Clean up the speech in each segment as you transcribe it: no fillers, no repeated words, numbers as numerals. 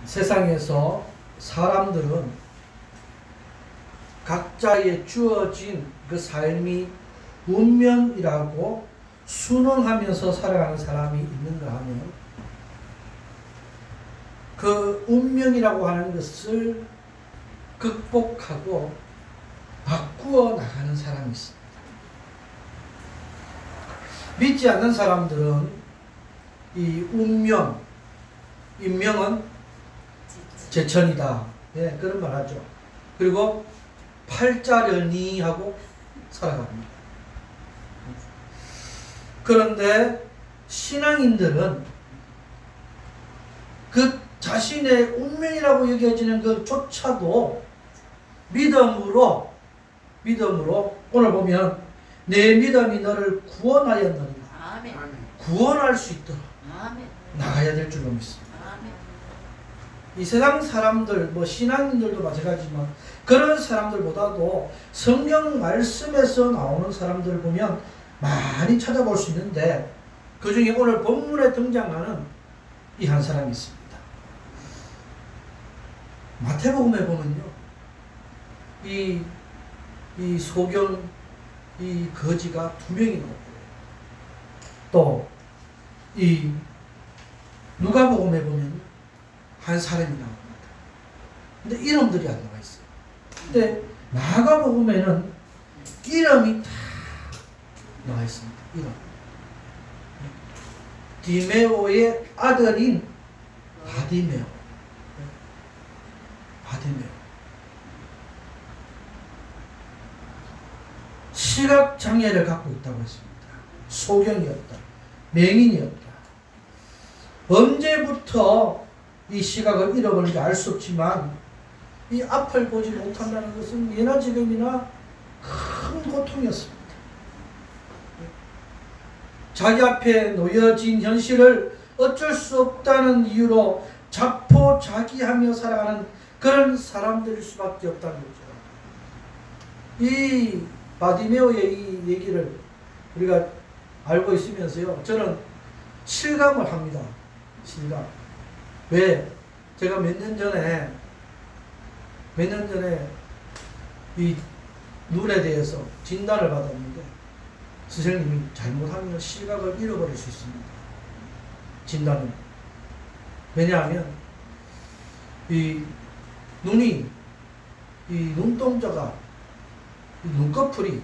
세상에서 사람들은 각자의 주어진 그 삶이 운명이라고 순응하면서 살아가는 사람이 있는가 하면 그 운명이라고 하는 것을 극복하고 바꾸어 나가는 사람이 있습니다. 믿지 않는 사람들은 이 운명, 인명은 제천이다. 예, 그런 말 하죠. 그리고 팔자려니 하고 살아갑니다. 그런데 신앙인들은 그 자신의 운명이라고 여겨지는 것조차도 믿음으로 오늘 보면 내 믿음이 너를 구원하였느니라. 아멘. 구원할 수 있도록 아멘. 나가야 될 줄로 믿습니다. 아멘. 이 세상 사람들, 신앙인들도 마찬가지지만 그런 사람들보다도 성경 말씀에서 나오는 사람들을 보면 많이 찾아볼 수 있는데 그 중에 오늘 본문에 등장하는 이 한 사람이 있습니다. 마태복음에 보면요, 이 소경, 이 거지가 2명이 나오고요. 또 이 누가복음에 보면 한 사람이 나옵니다. 근데 이름들이 안 나와 있어요. 근데 마가복음에는 이름이 다 나와 있습니다. 이름. 디메오의 아들인 바디메오. 시각장애를 갖고 있다고 했습니다. 소경이었다. 맹인이었다. 언제부터 이 시각을 잃어버린지 알 수 없지만 이 앞을 보지 못한다는 것은 예나 지금이나 큰 고통이었습니다. 자기 앞에 놓여진 현실을 어쩔 수 없다는 이유로 자포자기하며 살아가는 그런 사람들일 수밖에 없다는 거죠. 이 바디메오의 이 얘기를 우리가 알고 있으면서요, 저는 실감을 합니다. 실감. 왜? 제가 몇 년 전에 이 눈에 대해서 진단을 받았는데 선생님이 잘못하면 시각을 잃어버릴 수 있습니다. 진단은. 왜냐하면 이 눈이, 이 눈동자가, 이 눈꺼풀이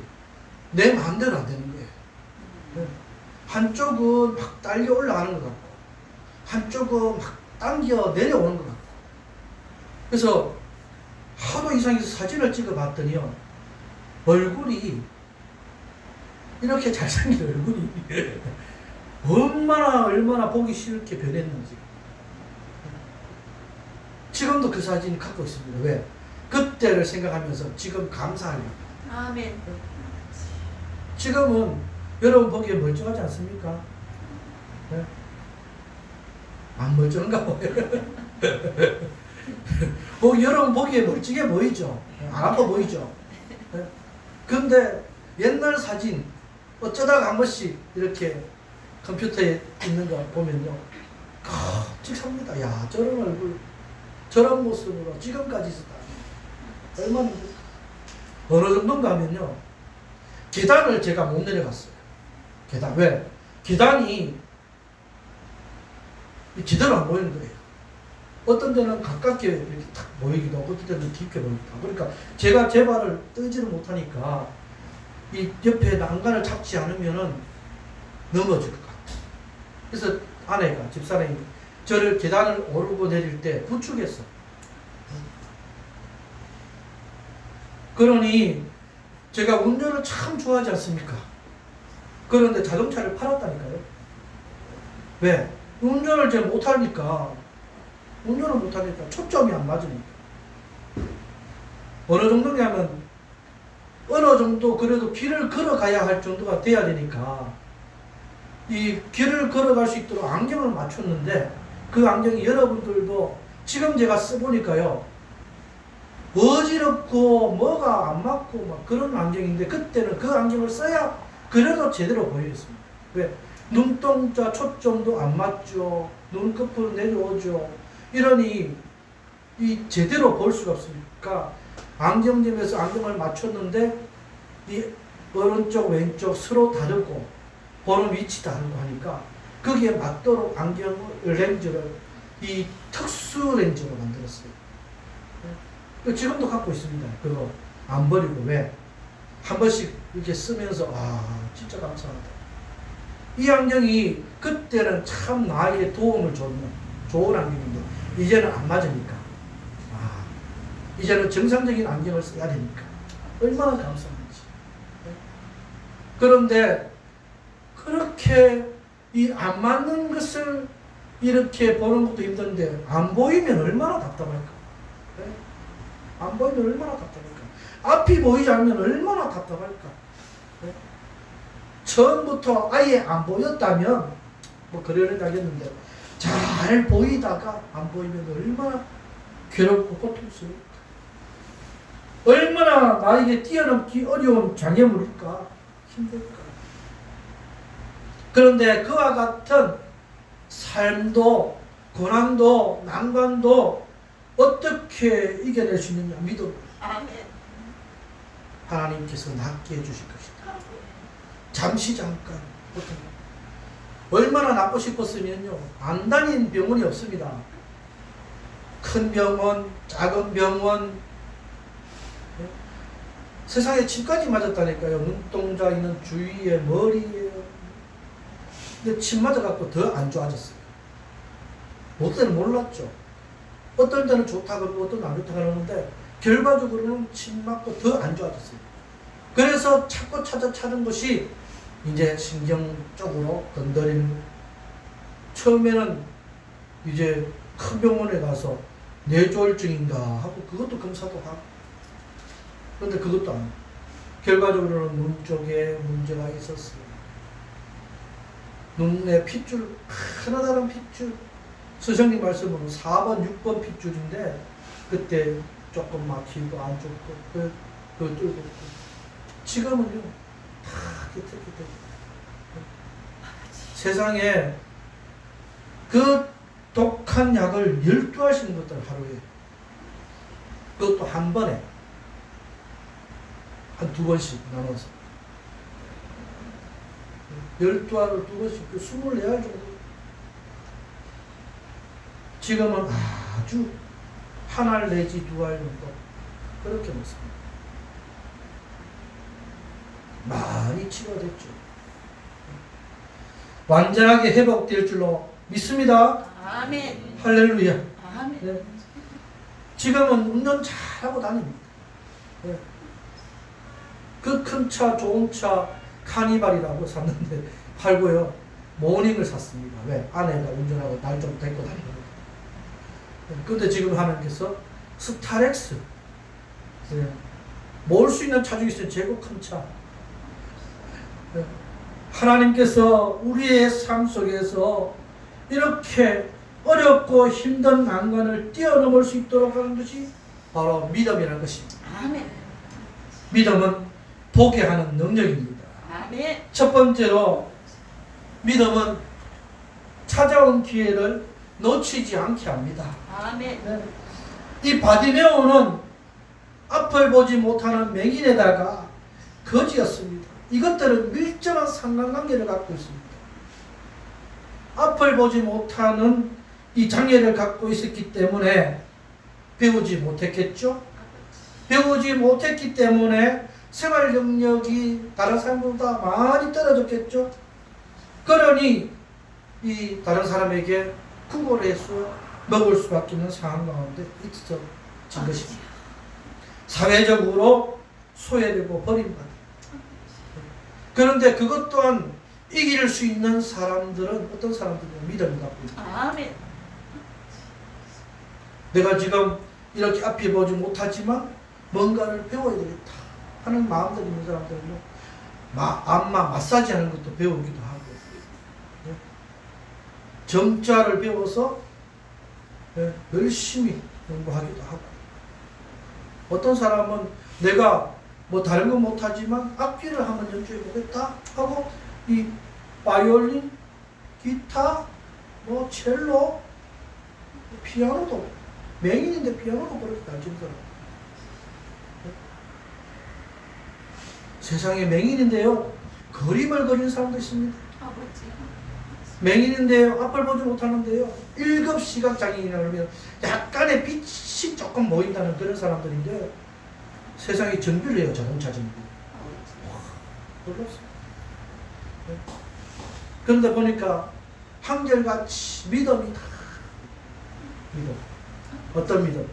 내 마음대로 안 되는 거예요. 한쪽은 막 딸려 올라가는 것 같고 한쪽은 막 당겨 내려오는 것 같고, 그래서 하도 이상해서 사진을 찍어 봤더니요, 얼굴이 이렇게 잘생긴 얼굴이 얼마나 보기 싫게 변했는지 지금도 그 사진 갖고 있습니다. 왜? 그때를 생각하면서 지금 감사하려고. 아멘. 지금은 여러분 보기에 멀쩡하지 않습니까? 네? 안 멀쩡한가 봐요. 여러분 보기에 멀쩡해 보이죠? 안 아파 보이죠? 네? 근데 옛날 사진 어쩌다가 한 번씩 이렇게 컴퓨터에 있는 거 보면요, 끔찍합니다. 야, 저런 얼굴, 저런 모습으로 지금까지 있었다. 얼마나 어느 정도인가 하면요, 계단을 제가 못 내려갔어요. 계단. 왜? 계단이 제대로 안 보이는 거예요. 어떤 데는 가깝게 이렇게 탁 보이기도 하고 어떤 데는 깊게 보이기도 하고. 그러니까 제가 제 발을 뜨지를 못하니까 이 옆에 난간을 잡지 않으면은 넘어질 것 같아요. 그래서 아내가, 집사람이 저를 계단을 오르고 내릴 때 부축했어. 그러니 제가 운전을 참 좋아하지 않습니까? 그런데 자동차를 팔았다니까요. 왜? 운전을 제가 못하니까 초점이 안 맞으니까. 어느 정도냐면 어느 정도 그래도 길을 걸어가야 할 정도가 돼야 되니까 이 길을 걸어갈 수 있도록 안경을 맞췄는데 그 안경이 여러분들도 지금 제가 써보니까요, 어지럽고 뭐가 안 맞고 막 그런 안경인데 그때는 그 안경을 써야 그래도 제대로 보이겠습니다. 왜? 눈동자 초점도 안 맞죠. 눈꺼풀 내려오죠. 이러니 이 제대로 볼 수가 없으니까 안경점에서 안경을 맞췄는데 이 오른쪽 왼쪽 서로 다르고 보는 위치 다르고 하니까 거기에 맞도록 안경 렌즈를 이 특수 렌즈로 만들었어요. 지금도 갖고 있습니다. 그거 안 버리고. 왜? 한 번씩 이렇게 쓰면서 진짜 감사하다. 이 안경이 그때는 참 나에게 도움을 줬는 좋은 안경인데 이제는 안 맞으니까 이제는 정상적인 안경을 써야 되니까 얼마나 감사한지. 그런데 그렇게 이 안 맞는 것을 이렇게 보는 것도 힘든데 안 보이면 얼마나 답답할까? 안 보이면 얼마나 답답할까? 앞이 보이지 않으면 얼마나 답답할까? 처음부터 아예 안 보였다면 뭐 그러려다겠는데 잘 보이다가 안 보이면 얼마나 괴롭고 고통스러울까? 얼마나 나에게 뛰어넘기 어려운 장애물일까? 힘들까? 그런데 그와 같은 삶도 고난도 난관도 어떻게 이겨낼 수 있느냐? 믿음. 아멘. 하나님께서 낫게 해주실 것이다. 잠시 잠깐. 얼마나 낫고 싶었으면요, 안 다닌 병원이 없습니다. 큰 병원, 작은 병원, 세상에 침까지 맞았다니까요. 눈동자 있는 주위에, 머리에. 근데 침 맞아갖고 더 안 좋아졌어요. 어떤 때는 몰랐죠. 어떤 때는 좋다 그러고 어떤 때는 안 좋다 그러는데 결과적으로는 침 맞고 더 안 좋아졌어요. 그래서 찾고 찾은 것이 이제 신경 쪽으로 건드리는 거예요. 처음에는 이제 큰 병원에 가서 뇌졸중인가 하고 그것도 검사도 하고, 그런데 그것도 안 해요. 결과적으로는 눈 쪽에 문제가 있었어요. 눈에 핏줄, 하나다란 핏줄, 선생님 말씀으로 4번, 6번 핏줄인데 그때 조금 막히고 안 좋고 그거 뚫고 지금은요 다 깨끗해. 세상에 그 독한 약을 12알씩 것들 하루에, 그것도 한 번에 한 2번씩 나눠서 12알을 2번씩 24알 정도. 지금은 아주 1알 내지 2알 정도 그렇게 먹습니다. 많이 치료됐죠. 완전하게 회복될 줄로 믿습니다. 아멘. 할렐루야. 아멘. 네. 지금은 운전 잘하고 다닙니다. 네. 그 큰 차, 좋은 차, 카니발이라고 샀는데 팔고요. 모닝을 샀습니다. 왜? 아내가 운전하고 날 좀 데리고 다니거든요. 근데 지금 하나님께서 스타렉스, 모을 수 있는 차 중에서 최고 큰 차. 하나님께서 우리의 삶 속에서 이렇게 어렵고 힘든 난관을 뛰어넘을 수 있도록 하는 것이 바로 믿음이라는 것입니다. 아멘. 믿음은 보게 하는 능력입니다. 아멘. 첫 번째로 믿음은 찾아온 기회를 놓치지 않게 합니다. 아멘. 이 바디메오는 앞을 보지 못하는 맹인에다가 거지였습니다. 이것들은 밀접한 상관관계를 갖고 있습니다. 앞을 보지 못하는 이 장애를 갖고 있었기 때문에 배우지 못했겠죠? 배우지 못했기 때문에 생활 능력이 다른 사람보다 많이 떨어졌겠죠? 그러니 이 다른 사람에게 구걸해서 먹을 수밖에 없는 상황 가운데 있어진 것입니다. 사회적으로 소외되고 버림받은. 그런데 그것 또한 이길 수 있는 사람들은 어떤 사람들은 믿음을 갖고 있다. 아멘. 내가 지금 이렇게 앞에 보지 못하지만 뭔가를 배워야 되겠다 하는 마음들이 있는 사람들은요, 안마 마사지 하는 것도 배우기도 하고, 점자를 배워서 열심히 공부하기도 하고, 어떤 사람은 내가 뭐 다른 건 못하지만 악기를 한번 연주해 보겠다 하고 이 바이올린, 기타, 뭐 첼로, 피아노도 맹인인데 피아노가 그렇게 잘 치더라고요. 세상에 맹인인데요, 그림을 그리는 사람도 있습니다. 아버지. 맹인인데요, 앞을 보지 못하는데요, 1급 시각장애인이라고 하면 약간의 빛이 조금 보인다는 그런 사람들인데 세상에 정비를 해요. 자동차 정비. 놀랐어요. 그런데 보니까 한결같이 믿음이 다 믿음. 어떤 믿음?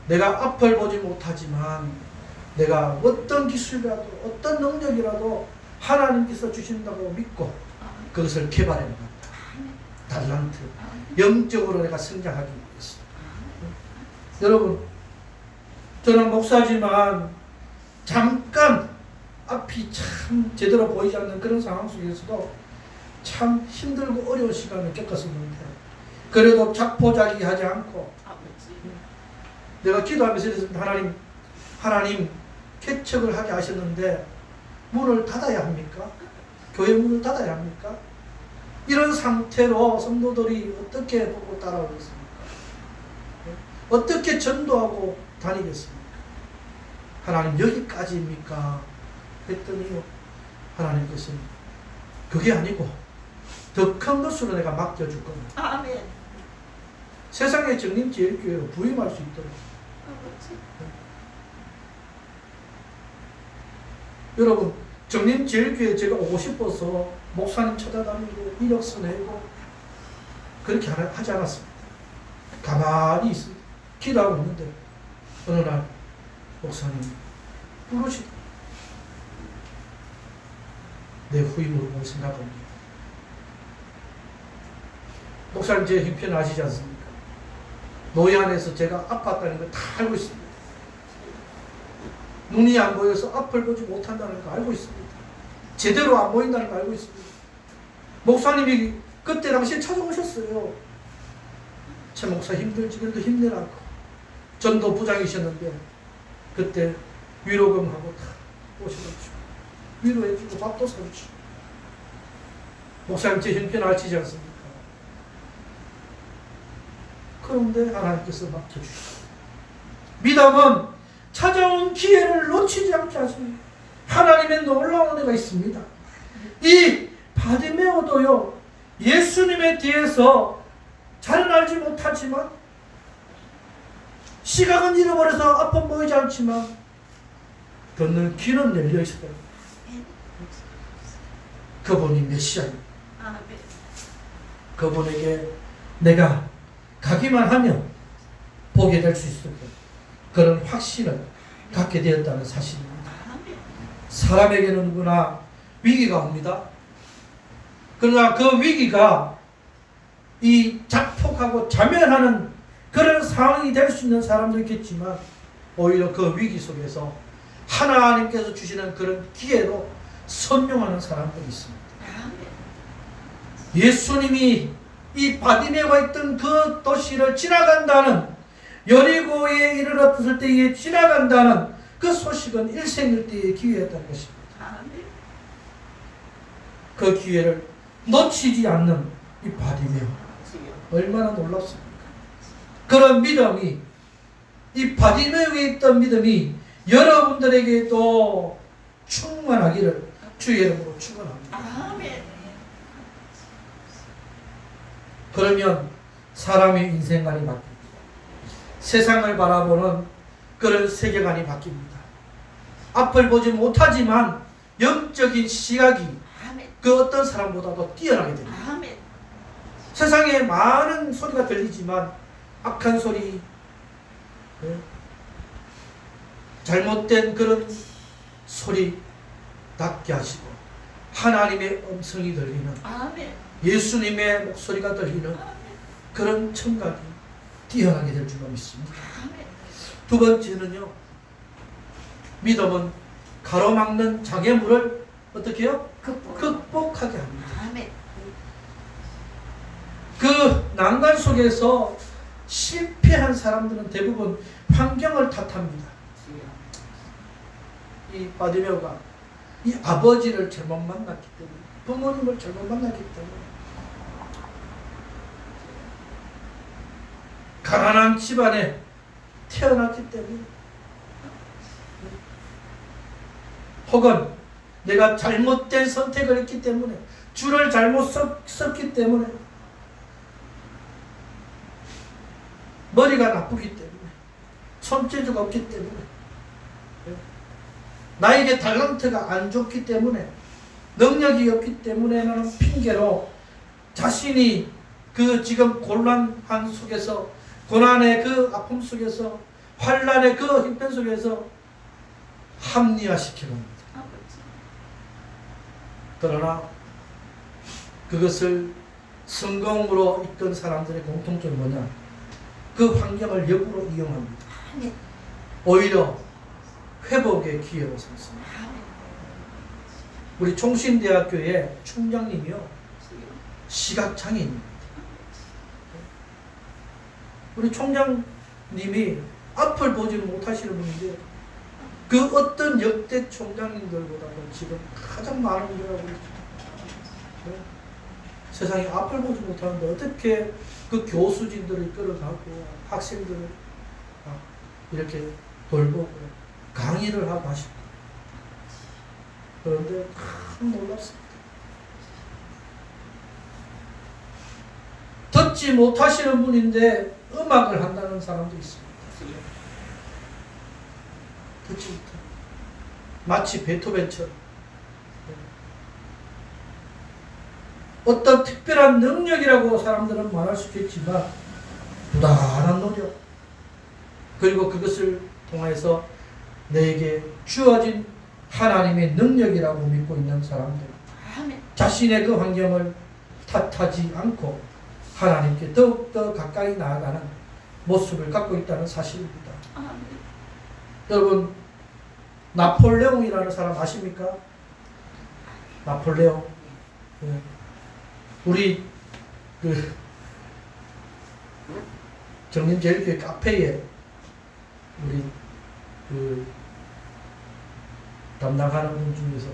내가 앞을 보지 못하지만 내가 어떤 기술이라도 어떤 능력이라도 하나님께서 주신다고 믿고 그것을 개발해 나간다. 달란트. 영적으로 내가 성장하기 위해서. 여러분, 저는 목사지만 잠깐 앞이 참 제대로 보이지 않는 그런 상황 속에서도 참 힘들고 어려운 시간을 겪었었는데 그래도 자포자기하지 않고 내가 기도하면서 이랬습니다. 하나님 개척을 하게 하셨는데 문을 닫아야 합니까? 교회 문을 닫아야 합니까? 이런 상태로 성도들이 어떻게 보고 따라오겠습니까? 어떻게 전도하고 다니겠습니까? 하나님 여기까지입니까? 했더니 하나님께서는 그게 아니고 더 큰 것으로 내가 맡겨줄 겁니다. 아멘. 세상의 정림제일교회로 부임할 수 있도록. 아버지. 여러분, 정림제일교회 제가 오고 싶어서 목사님 찾아다니고 이력서 내고 그렇게 하지 않았습니다. 가만히 있습니다. 기도하고 있는데 어느 날 목사님 부르시다. 내 후임으로 볼 생각합니다. 목사님 제 형편 아시지 않습니까? 노예안에서 제가 아팠다는 걸 다 알고 있습니다. 눈이 안 보여서 앞을 보지 못한다는 걸 알고 있습니다. 제대로 안 보인다는 걸 알고 있습니다. 목사님이 그때 당시에 찾아오셨어요. 제 목사 힘들지 그래도 힘내라고. 전도 부장이셨는데 그때 위로금하고 다 오셔가지고 위로해주고 밥도 사주시고. 목사님 제 형편 알지 않습니까? 그런데 하나님께서 맡겨주시고 믿음은 찾아온 기회를 놓치지 않게 하십니다. 하나님의 놀라운 은혜가 있습니다. 이 바디메오도요, 예수님에 대해서 잘은 알지 못하지만 시각은 잃어버려서 앞은 보이지 않지만 듣는 귀는 열려 있어요. 그분이 메시아입니다. 그분에게 내가 가기만 하면 보게 될 수 있을 것, 그런 확신을 갖게 되었다는 사실입니다. 사람에게는 누구나 위기가 옵니다. 그러나 그 위기가 이 자폭하고 자멸하는 그런 상황이 될 수 있는 사람도 있겠지만 오히려 그 위기 속에서 하나님께서 주시는 그런 기회로 선용하는 사람들이 있습니다. 예수님이 이 바디메오가 있던 그 도시를 지나간다는, 여리고에 이르렀을 때에 지나간다는 그 소식은 일생일대의 기회였다는 것입니다. 그 기회를 놓치지 않는 이 바디메오, 얼마나 놀랍습니까? 그런 믿음이, 이 바디메오에 있던 믿음이 여러분들에게도 충만하기를 주의 이름으로 축원합니다. 그러면 사람의 인생관이 바뀝니다. 세상을 바라보는 그런 세계관이 바뀝니다. 앞을 보지 못하지만 영적인 시각이 그 어떤 사람보다도 뛰어나게 됩니다. 세상에 많은 소리가 들리지만 악한 소리, 잘못된 그런 소리 닫게 하시고 하나님의 음성이 들리는, 예수님의 목소리가 들리는 그런 청각이 뛰어나게 될 줄로 믿습니다. 두 번째는요, 믿음은 가로막는 장애물을 어떻게 해요? 극복하게 합니다. 그 난간 속에서 실패한 사람들은 대부분 환경을 탓합니다. 이 바디메오가 이 아버지를 잘못 만났기 때문에, 부모님을 잘못 만났기 때문에, 가난한 집안에 태어났기 때문에, 혹은 내가 잘못된 선택을 했기 때문에, 줄을 잘못 썼기 때문에, 머리가 나쁘기 때문에, 손재주가 없기 때문에, 나에게 탤런트가 안 좋기 때문에, 능력이 없기 때문에라는 핑계로 자신이 그 지금 곤란한 속에서, 고난의 그 아픔 속에서, 환란의 그 형편 속에서 합리화시켜 봅니다. 그러나 그것을 성공으로 이끈 사람들의 공통점이 뭐냐? 그 환경을 역으로 이용합니다. 오히려 회복의 기회로 삼습니다. 우리 총신대학교의 총장님이요, 시각장애인입니다. 우리 총장님이 앞을 보지 못하시는 분인데, 그 어떤 역대 총장님들보다도 지금 가장 많은 일을 하고 있죠. 세상에 앞을 보지 못하는데 어떻게 그 교수진들을 끌어가고 학생들을 이렇게 돌보고 강의를 하고 하십니까? 그런데 참 놀랍습니다. 듣지 못하시는 분인데 음악을 한다는 사람도 있습니다. 듣지 못해. 마치 베토벤처럼 어떤 특별한 능력이라고 사람들은 말할 수 있겠지만, 부단한 노력, 그리고 그것을 통해서 내게 주어진 하나님의 능력이라고 믿고 있는 사람들, 자신의 그 환경을 탓하지 않고 하나님께 더욱더 가까이 나아가는 모습을 갖고 있다는 사실입니다. 여러분, 나폴레옹이라는 사람 아십니까? 나폴레옹. 네. 우리 그 정림제일교회 카페에 우리 그 담당하는 분 중에서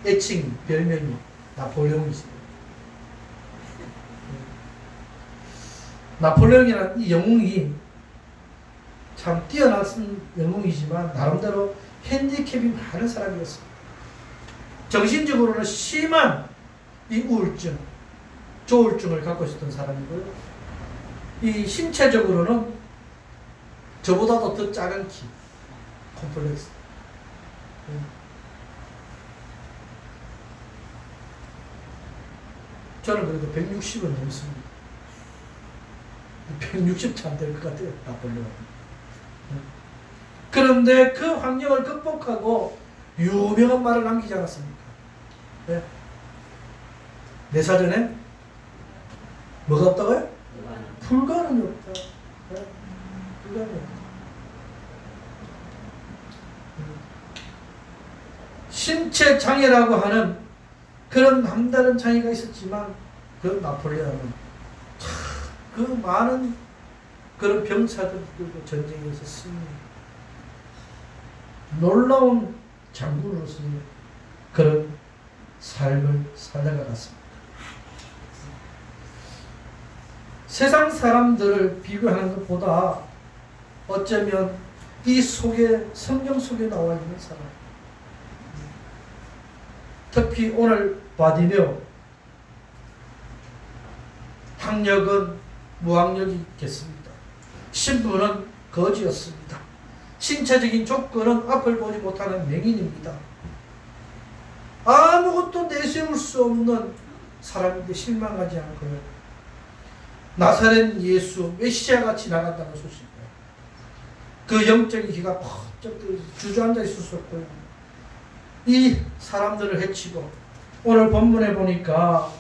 애칭 별명이 나폴레옹이십니다. 나폴레옹이라는 이 영웅이 참 뛰어난 영웅이지만 나름대로 핸디캡이 많은 사람이었습니다. 정신적으로는 심한 이 우울증, 조울증을 갖고 있었던 사람이고요. 이 신체적으로는 저보다도 더 작은 키, 콤플렉스. 저는 그래도 160은 넘습니다. 160도 안 될 것 같아요, 나폴레옹. 그런데 그 환경을 극복하고 유명한 말을 남기지 않았습니까? 네. 내 사전에 뭐가 없다고요? 불가능이 없다. 네. 불가능이 없다. 신체 장애라고 하는 그런 남다른 장애가 있었지만, 그 나폴레옹은 그 많은 그런 병사들 들고 전쟁에서 승리, 놀라운 장군으로서의 그런 삶을 살아가갔습니다. 세상 사람들을 비교하는 것보다 어쩌면 이 속에, 성경 속에 나와 있는 사람, 특히 오늘 바디메오, 학력은 무학력이 있겠습니다. 신분은 거지였습니다. 신체적인 조건은 앞을 보지 못하는 맹인입니다. 아무것도 내세울 수 없는 사람인데 실망하지 않고요, 나사렛 예수 메시아가 지나간다는 소식이에요. 그 영적인 기가 퍽쩍 주저앉아 있었고요, 이 사람들을 해치고, 오늘 본문에 보니까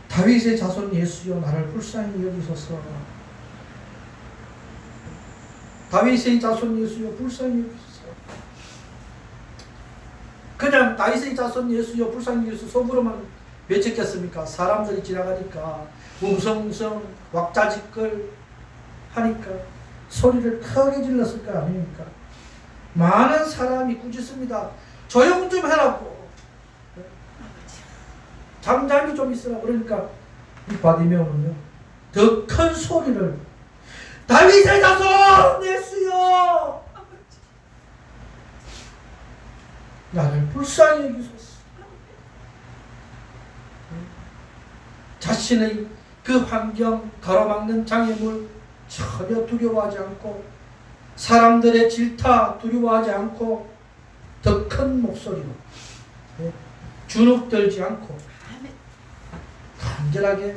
다윗의 자손 예수여 나를 불쌍히 여기소서, 다윗의 자손 예수여 불쌍히 여기소서. 그냥 다윗의 자손 예수여 불쌍히 여기소서 속으로만 외쳤겠습니까? 사람들이 지나가니까 웅성웅성 왁자지껄 하니까 소리를 크게 질렀을 거 아닙니까? 많은 사람이 꾸짖습니다. 조용 좀 해라고, 잠잠히 좀 있으라. 그러니까 이 바디메오는요, 더 큰 소리를 다윗의 자손 예수여, 나를 불쌍히 여기소서. 자신의 그 환경, 가로막는 장애물 전혀 두려워하지 않고, 사람들의 질타 두려워하지 않고, 더 큰 목소리로 주눅들지 않고 간절하게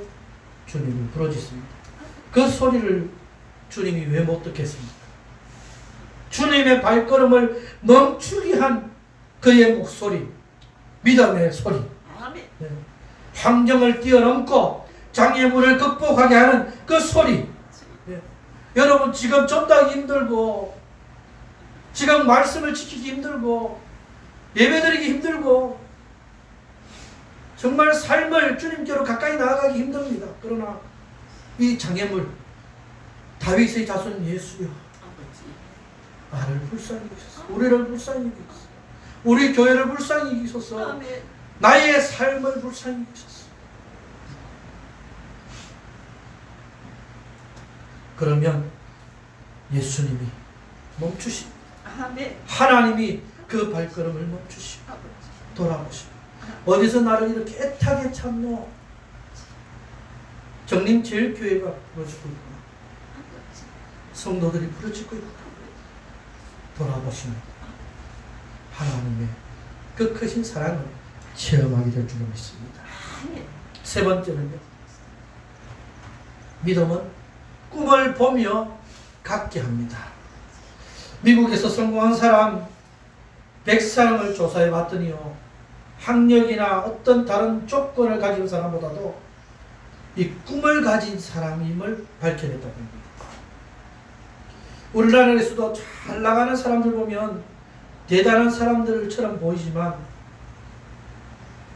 주님을 부르짖습니다. 그 소리를 주님이 왜 못 듣겠습니까? 주님의 발걸음을 멈추게 한 그의 목소리, 믿음의 소리, 환경을 뛰어넘고 장애물을 극복하게 하는 그 소리. 여러분, 지금 전도하기 힘들고, 지금 말씀을 지키기 힘들고, 예배드리기 힘들고, 정말 삶을 주님께로 가까이 나아가기 힘듭니다. 그러나 이 장애물, 다윗의 자손 예수여, 나를 불쌍히 여기소서. 우리를 불쌍히 여기소서. 우리 교회를 불쌍히 여기소서. 나의 삶을 불쌍히 여기소서. 그러면 예수님이 멈추십니다. 하나님이 그 발걸음을 멈추시고 돌아보시고, 어디서 나를 이렇게 애타게 참노? 정림제일교회가 부르짖고 있구나. 성도들이 부르짖고 있구나. 돌아보시면 하나님의 그 크신 사랑을 체험하게 될 줄로 믿습니다. 세 번째는요, 믿음은 꿈을 보며 갖게 합니다. 미국에서 성공한 사람 100사람을 조사해 봤더니요, 학력이나 어떤 다른 조건을 가진 사람보다도 이 꿈을 가진 사람임을 밝혀냈다고 합니다. 우리나라에서도 잘 나가는 사람들 보면 대단한 사람들처럼 보이지만,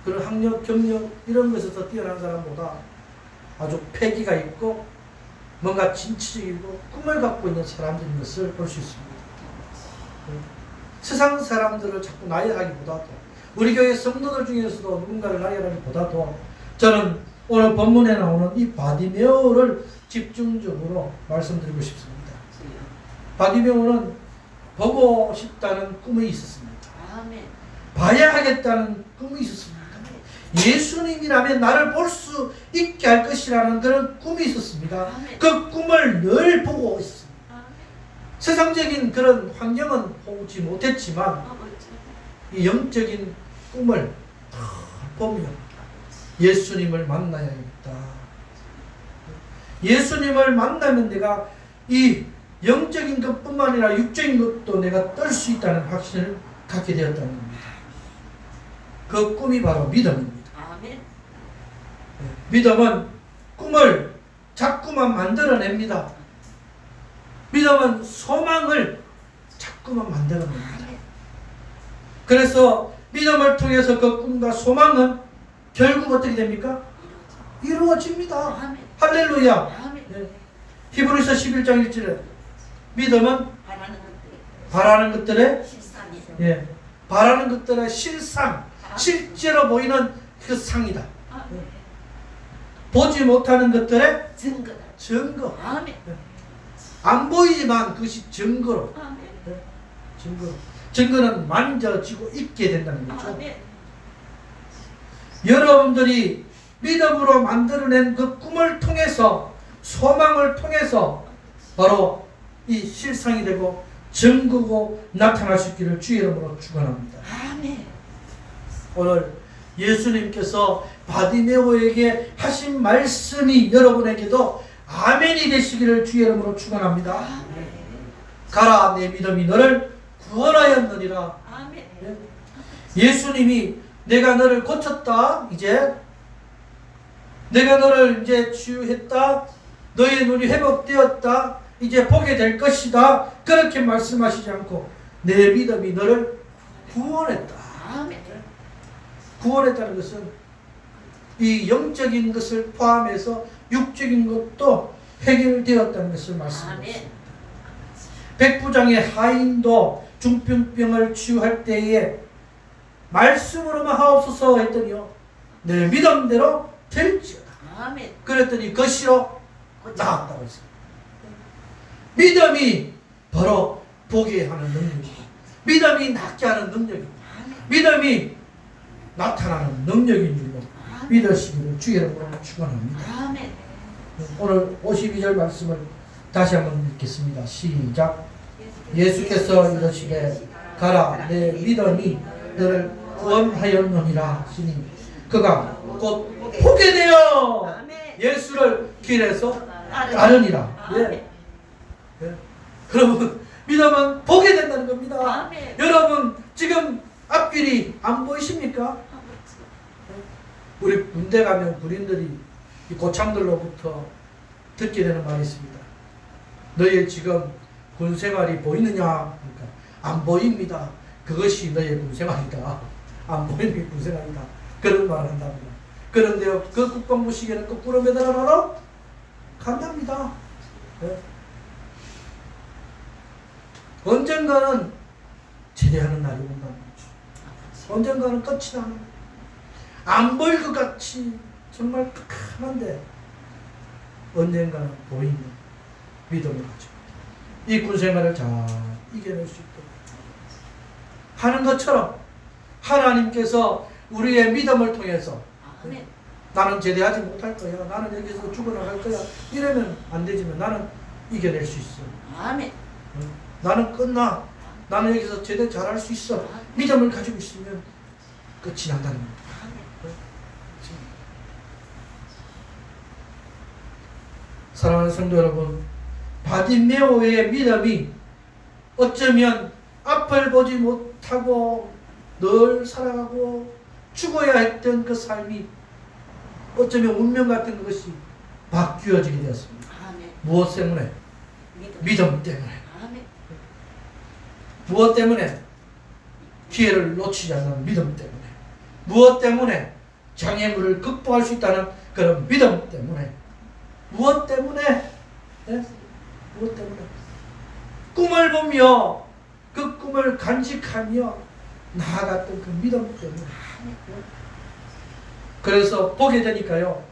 그런 학력, 경력 이런 것에서 뛰어난 사람보다 아주 패기가 있고 뭔가 진취적이고 꿈을 갖고 있는 사람들인 것을 볼 수 있습니다. 세상 사람들을 자꾸 나열하기보다도, 우리 교회 성도들 중에서도 누군가를 나열하기보다도, 저는 오늘 본문에 나오는 이 바디메오를 집중적으로 말씀드리고 싶습니다. 바디메오는 보고 싶다는 꿈이 있었습니다. 봐야 하겠다는 꿈이 있었습니다. 예수님이라면 나를 볼 수 있게 할 것이라는 그런 꿈이 있었습니다. 그 꿈을 늘 보고 있었습니다. 세상적인 그런 환경은 보지 못했지만 이 영적인 꿈을 보며 예수님을 만나야겠다. 예수님을 만나면 내가 이 영적인 것뿐만 아니라 육적인 것도 내가 떨 수 있다는 확신을 갖게 되었다는 겁니다. 그 꿈이 바로 믿음입니다. 믿음은 꿈을 자꾸만 만들어냅니다. 믿음은 소망을 자꾸만 만들어냅니다. 그래서 믿음을 통해서 그 꿈과 소망은 결국 어떻게 됩니까? 이루어집니다. 할렐루야. 네. 히브리서 11장 1절에 믿음은 바라는 것들의 바라는 것들의 실상, 실제로 보이는 그 상이다. 보지 못하는 것들의 증거. 안 보이지만 그것이 증거로. 증거는 만져지고 있게 된다는 거죠. 여러분들이 믿음으로 만들어낸 그 꿈을 통해서, 소망을 통해서 바로 이 실상이 되고 증거고 나타날 수 있기를 주의 이름으로 축원합니다. 오늘 예수님께서 바디메오에게 하신 말씀이 여러분에게도 아멘이 되시기를 주의 이름으로 축원합니다. 가라, 내 믿음이 너를 구원하였느니라. 예수님이 내가 너를 고쳤다, 이제 내가 너를 이제 치유했다, 너의 눈이 회복되었다, 이제 보게 될 것이다, 그렇게 말씀하시지 않고 내 믿음이 너를 구원했다. 구원했다는 것은 이 영적인 것을 포함해서 육적인 것도 해결되었다는 것을 말씀드렸습니다. 백부장의 하인도 중풍병을 치유할 때에 말씀으로만 하옵소서 했더니요, 내 믿음대로 될지어다. 그랬더니 거시로 나았다고 했습니다. 믿음이 바로 보게 하는 능력이고 믿음이 낫게 하는 능력이고 믿음이 나타나는 능력인 줄로 믿으시기를 주의 이름으로 축원합니다. 아멘. 오늘 52절 말씀을 다시 한번 읽겠습니다. 시작. 예수께서 이르시되 가라 내 믿음이 너를 구원하였느니라 하시니 그가 곧 보게 되어 아멘. 예수를 길에서 따르니라. 예. 예. 여러분 믿음은 보게 된다는 겁니다. 아멘. 여러분 지금 앞길이 안 보이십니까? 우리 군대 가면 군인들이 이 고참들로부터 듣게 되는 말이 있습니다. 너의 지금 군 생활이 보이느냐? 그러니까 안 보입니다. 그것이 너의 군 생활이다. 안 보이는 게 군 생활이다. 그런 말을 한답니다. 그런데요, 그 국방부 시계는 거꾸로 매달아놔라 간답니다. 네. 언젠가는 제대하는 날이 온다는 거죠. 언젠가는 끝이 나는 거죠. 안 보일 것 같이 정말 캄캄한데 언젠가는 보이는 믿음을 가지고 이 군생활을 잘 이겨낼 수 있도록 하는 것처럼 하나님께서 우리의 믿음을 통해서 아멘. 나는 제대하지 못할 거야, 나는 여기서 죽어나갈 거야 이러면 안 되지만 나는 이겨낼 수 있어. 아멘. 나는 끝나, 나는 여기서 제대 잘할 수 있어. 믿음을 가지고 있으면 끝이 난다는 거야. 사랑하는 성도 여러분, 바디메오의 믿음이 어쩌면 앞을 보지 못하고 늘 살아가고 죽어야 했던 그 삶이 어쩌면 운명 같은 것이 바뀌어지게 되었습니다. 아멘. 무엇 때문에? 믿음 때문에. 아멘. 무엇 때문에? 기회를 놓치지 않는 믿음 때문에. 무엇 때문에? 장애물을 극복할 수 있다는 그런 믿음 때문에. 무엇 때문에? 네? 무엇 때문에? 꿈을 보며 그 꿈을 간직하며 나아갔던 그 믿음 때문에. 그래서 보게 되니까요.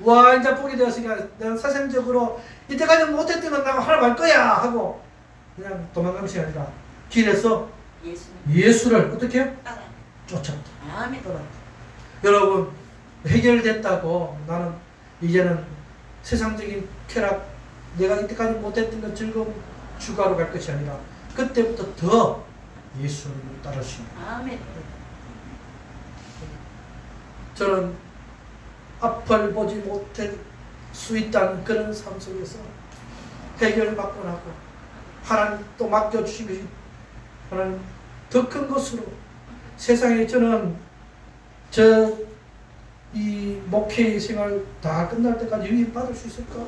와, 이제 보게 되었으니까 내가 사생적으로 이때까지 못했던 건 나가 하러 갈 거야 하고 그냥 도망가는 것이 아니라 길에서 예수를 어떻게 해요? 쫓았다. 아멘. 여러분, 해결됐다고 나는 이제는 세상적인 쾌락, 내가 이때까지 못했던 건 즐거운 주가로 갈 것이 아니라 그때부터 더 예수를 따르시는. 아멘. 저는 앞을 보지 못할 수 있다는 그런 삶 속에서 해결받고 나고 하나님 또 맡겨주신 것이 하나님 더 큰 것으로 세상에 저는 이 목회 생활 다 끝날 때까지 위임 받을 수 있을까?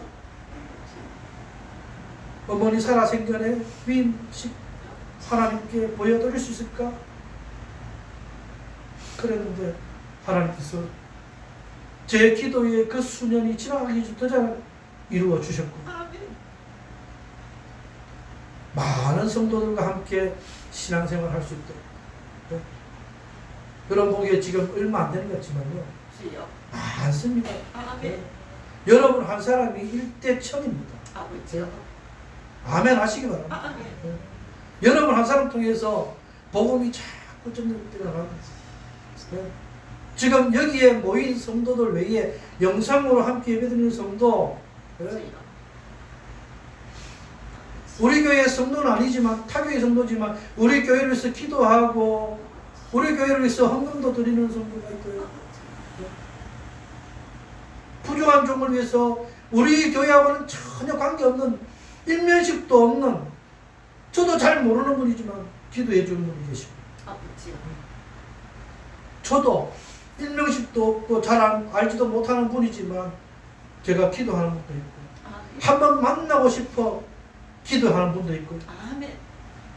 어머니 살아생전에 위임식 하나님께 보여드릴 수 있을까? 그랬는데 하나님께서 제 기도에 그 수년이 지나가기 더 잘 이루어 주셨고 많은 성도들과 함께 신앙생활 할 수 있도록. 네? 여러분 보기에 지금 얼마 안 되는 것 같지만요, 많습니다. 네? 여러분 한 사람이 1대 1000입니다. 네? 아멘 하시기 바랍니다. 네? 여러분 한 사람 통해서 복음이 자꾸 전달되어 나갑니다. 네? 지금 여기에 모인 성도들 외에 영상으로 함께 예배드리는 성도, 네? 우리 교회 성도는 아니지만 타교회 성도지만 우리 교회를 위해서 기도하고 우리 교회를 위해서 헌금도 드리는 성도가 있고요. 네? 부족한 종을 위해서 우리 교회하고는 전혀 관계없는 일면식도 없는 저도 잘 모르는 분이지만 기도해 주는 분이 계시고 저도 일명식도 없고 잘 알지도 못하는 분이지만 제가 기도하는 분도 있고 한번 만나고 싶어 기도하는 분도 있고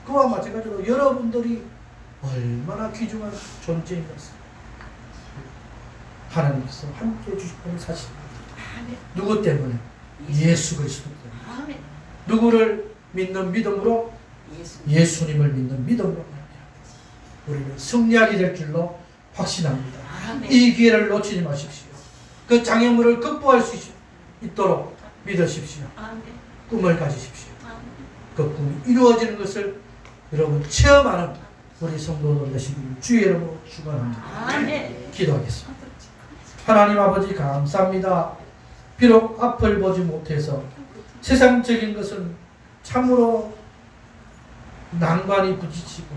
그와 마찬가지로 여러분들이 얼마나 귀중한 존재인 것을 하나님께서 함께 해주실 분이 사실입니다. 누구 때문에? 예수 그리스도 때문에. 누구를 믿는 믿음으로? 예수님을 믿는 믿음으로 우리는 승리하게 될 줄로 확신합니다. 이 기회를 놓치지 마십시오. 그 장애물을 극복할 수 있도록 믿으십시오. 꿈을 가지십시오. 그 꿈이 이루어지는 것을 여러분 체험하는 우리 성도들 되시길 주의 이름으로 축원합니다. 아멘. 기도하겠습니다. 하나님 아버지 감사합니다. 비록 앞을 보지 못해서 세상적인 것은 참으로 난관이 부딪히고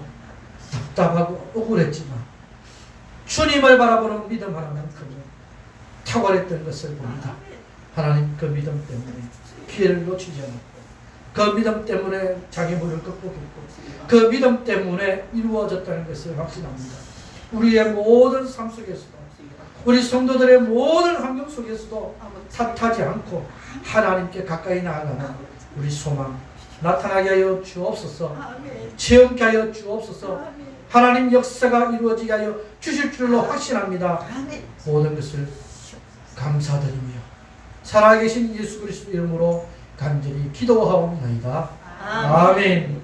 답답하고 억울했지만 주님을 바라보는 믿음 하나만큼은 탁월했던 것을 봅니다. 하나님 그 믿음 때문에 기회를 놓치지 않았고 그 믿음 때문에 장애물을 극복했고 그 믿음 때문에 이루어졌다는 것을 확신합니다. 우리의 모든 삶 속에서도 우리 성도들의 모든 환경 속에서도 탓하지 않고 하나님께 가까이 나아가는 우리 소망 나타나게 하여 주옵소서. 체험케 하여 주옵소서. 하나님 역사가 이루어지게 하여 주실 줄로 확신합니다. 모든 것을 감사드리며 살아계신 예수 그리스도 이름으로 간절히 기도하옵나이다. 아멘.